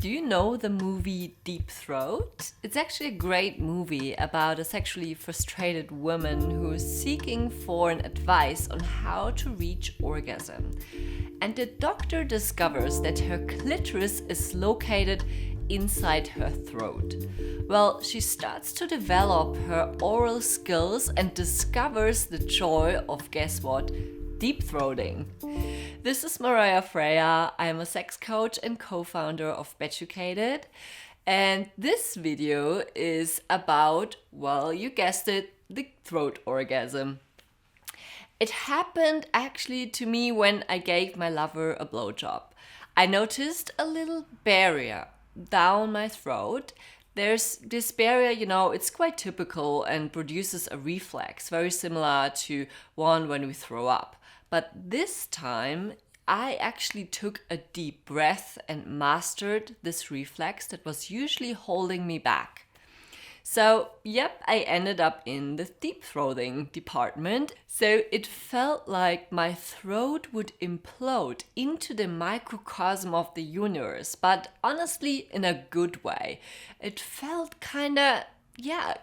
Do you know the movie Deep Throat? It's actually a great movie about a sexually frustrated woman who is seeking for an advice on how to reach orgasm. And the doctor discovers that her clitoris is located inside her throat. Well, she starts to develop her oral skills and discovers the joy of, guess what? Deep throating. This is Mariah Freya. I'm a sex coach and co-founder of Beducated. And this video is about, well, you guessed it, the throat orgasm. It happened actually to me when I gave my lover a blowjob. I noticed a little barrier down my throat. There's this barrier, it's quite typical and produces a reflex, very similar to one when we throw up. But this time, I actually took a deep breath and mastered this reflex that was usually holding me back. So, I ended up in the deep throating department. So it felt like my throat would implode into the microcosm of the universe, but honestly, in a good way. It felt kinda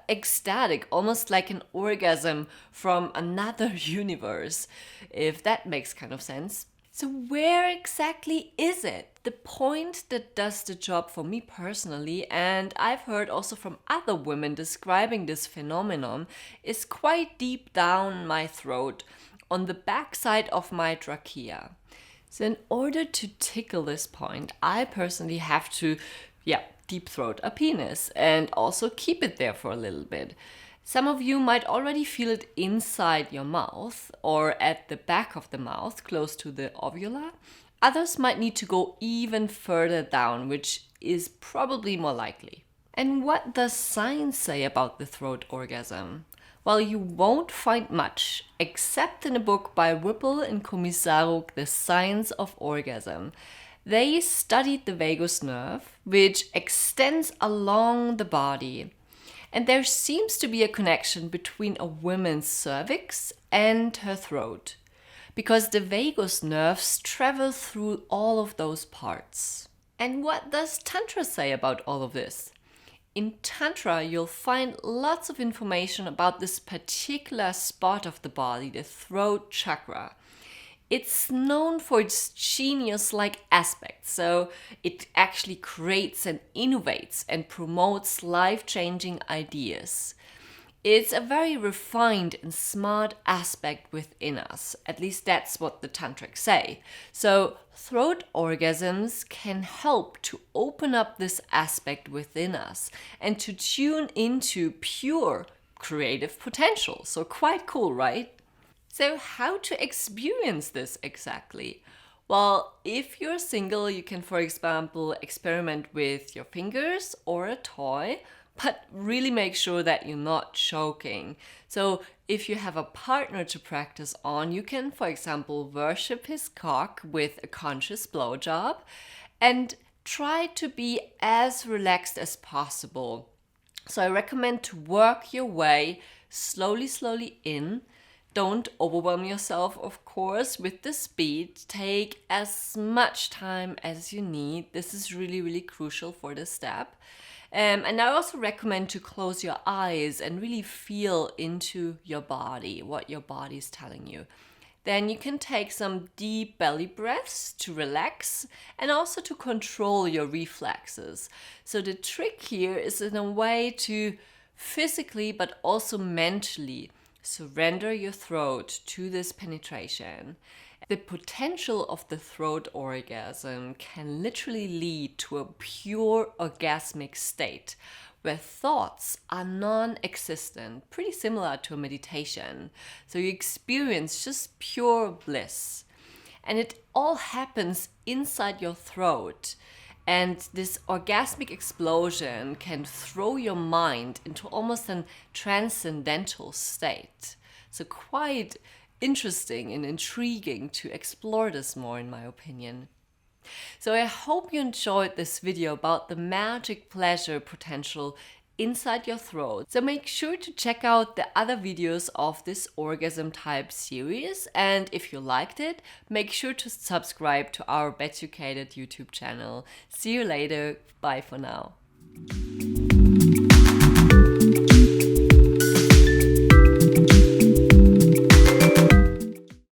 ecstatic, almost like an orgasm from another universe, if that makes kind of sense. So where exactly is it? The point that does the job for me personally, and I've heard also from other women describing this phenomenon, is quite deep down my throat, on the backside of my trachea. So in order to tickle this point, I personally have to, deep throat a penis and also keep it there for a little bit. Some of you might already feel it inside your mouth or at the back of the mouth, close to the ovula. Others might need to go even further down, which is probably more likely. And what does science say about the throat orgasm? Well, you won't find much, except in a book by Whipple and Komisaruk, The Science of Orgasm. They studied the vagus nerve, which extends along the body. And there seems to be a connection between a woman's cervix and her throat, because the vagus nerves travel through all of those parts. And what does Tantra say about all of this? In Tantra, you'll find lots of information about this particular spot of the body, the throat chakra. It's known for its genius-like aspect, so it actually creates and innovates and promotes life-changing ideas. It's a very refined and smart aspect within us. At least that's what the tantrics say. So throat orgasms can help to open up this aspect within us and to tune into pure creative potential. So quite cool, right? So how to experience this exactly? Well, if you're single, you can, for example, experiment with your fingers or a toy, but really make sure that you're not choking. So if you have a partner to practice on, you can, for example, worship his cock with a conscious blowjob and try to be as relaxed as possible. So I recommend to work your way slowly in. Don't overwhelm yourself, of course, with the speed. Take as much time as you need. This is really crucial for this step. And I also recommend to close your eyes and really feel into your body, what your body is telling you. Then you can take some deep belly breaths to relax and also to control your reflexes. So the trick here is in a way to physically but also mentally surrender your throat to this penetration. The potential of the throat orgasm can literally lead to a pure orgasmic state where thoughts are non-existent, pretty similar to a meditation. So you experience just pure bliss. And it all happens inside your throat. And this orgasmic explosion can throw your mind into almost a transcendental state. So quite interesting and intriguing to explore this more, in my opinion. So I hope you enjoyed this video about the magic pleasure potential inside your throat. So make sure to check out the other videos of this orgasm type series, and if you liked it, make sure to subscribe to our Beducated YouTube channel. See you later. Bye for now.